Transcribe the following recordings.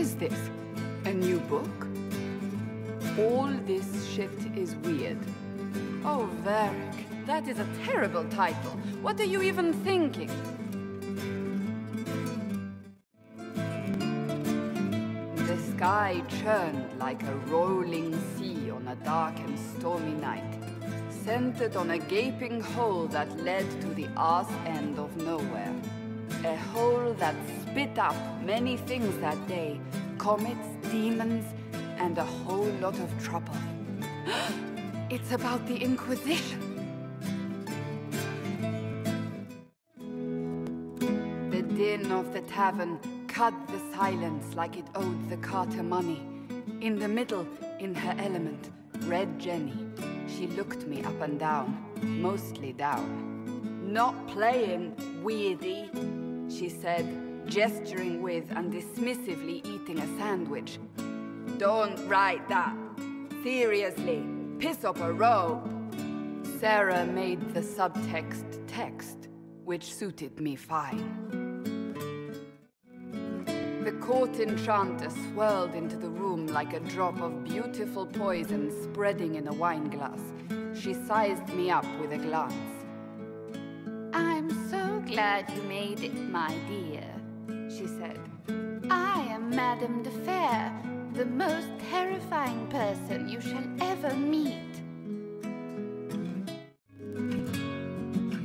is this? A new book? All this shit is weird. Oh, Varric, that is a terrible title. What are you even thinking? The sky churned like a rolling sea on a dark and stormy night, centered on a gaping hole that led to the arse end of nowhere. A hole that spit up many things that day, comets, demons, and a whole lot of trouble. It's about the Inquisition. The din of the tavern cut the silence like it owed the carter money. In the middle, in her element, Red Jenny. She looked me up and down, mostly down. Not playing, weirdy, she said, gesturing with and dismissively eating a sandwich. Don't write that. Seriously, piss up a row. Sarah made the subtext text, which suited me fine. The court enchanter swirled into the room like a drop of beautiful poison spreading in a wineglass. She sized me up with a glance. I'm so glad you made it, my dear, she said. I am Madame de Fair, the most terrifying person you shall ever meet.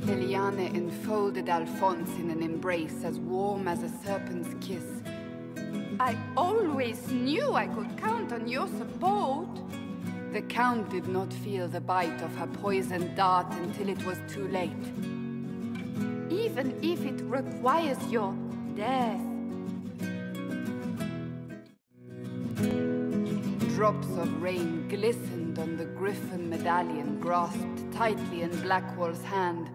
Liliane enfolded Alphonse in an embrace as warm as a serpent's kiss. I always knew I could count on your support. The Count did not feel the bite of her poisoned dart until it was too late. Even if it requires your death. Drops of rain glistened on the griffin medallion grasped tightly in Blackwall's hand.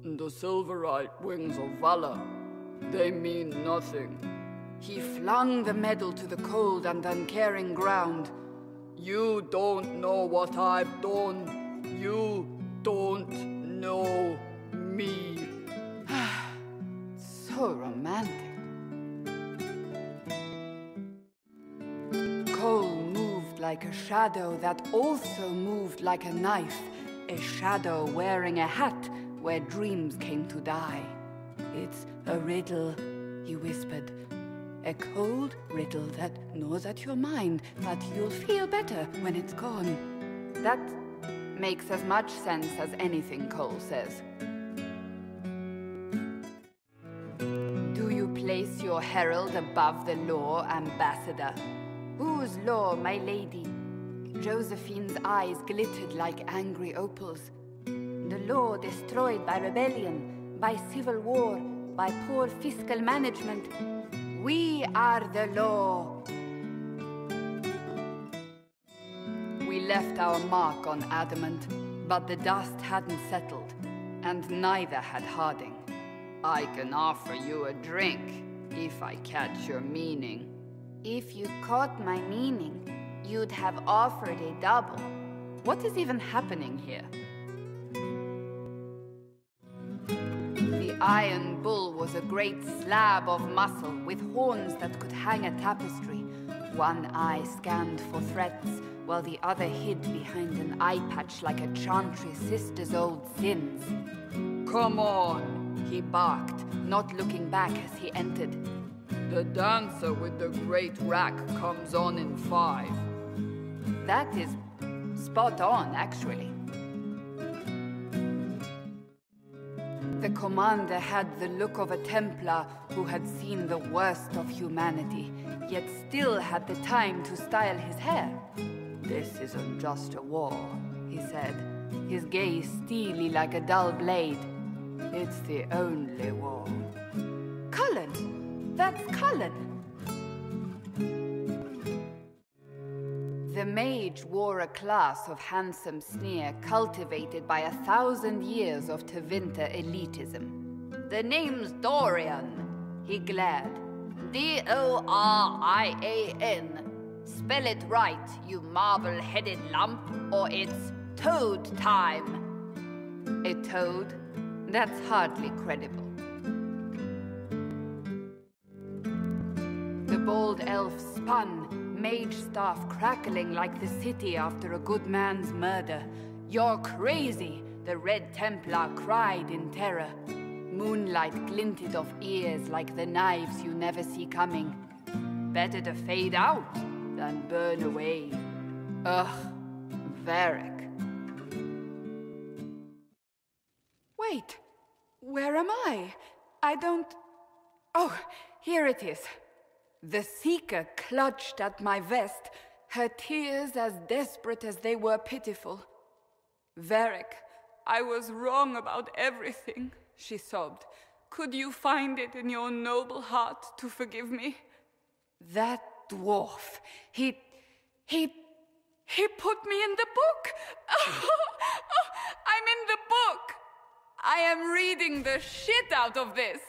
The silverite wings of valor, they mean nothing. He flung the medal to the cold and uncaring ground. You don't know what I've done. You don't know me. So romantic. Cole moved like a shadow that also moved like a knife. A shadow wearing a hat where dreams came to die. It's a riddle, he whispered. A cold riddle that gnaws at your mind, but you'll feel better when it's gone. That makes as much sense as anything Cole says. Do you place your herald above the law, Ambassador? Whose law, my lady? Josephine's eyes glittered like angry opals. The law destroyed by rebellion, by civil war, by poor fiscal management. We are the law. We left our mark on adamant, but the dust hadn't settled, and neither had Harding. I can offer you a drink, if I catch your meaning. If you caught my meaning, you'd have offered a double. What is even happening here? The Iron Bull was a great slab of muscle with horns that could hang a tapestry. One eye scanned for threats, while the other hid behind an eye patch like a chantry sister's old sins. Come on, he barked, not looking back as he entered. The dancer with the great rack comes on in 5. That is spot on, actually. The commander had the look of a Templar who had seen the worst of humanity, yet still had the time to style his hair. This isn't just a war, he said, his gaze steely like a dull blade. It's the only war. Cullen! That's Cullen! The mage wore a class of handsome sneer cultivated by 1,000 years of Tevinter elitism. The name's Dorian, he glared. D-O-R-I-A-N. Spell it right, you marble-headed lump, or it's toad time. A toad? That's hardly credible. The bold elf spun, mage staff crackling like the city after a good man's murder. "You're crazy!" the Red Templar cried in terror. Moonlight glinted off ears like the knives you never see coming. Better to fade out than burn away. Ugh, Varric. Wait, where am I? I don't... Oh, here it is. The Seeker clutched at my vest, her tears as desperate as they were pitiful. "Varric, I was wrong about everything," she sobbed. "Could you find it in your noble heart to forgive me?" That dwarf, he put me in the book! I'm in the book! I am reading the shit out of this!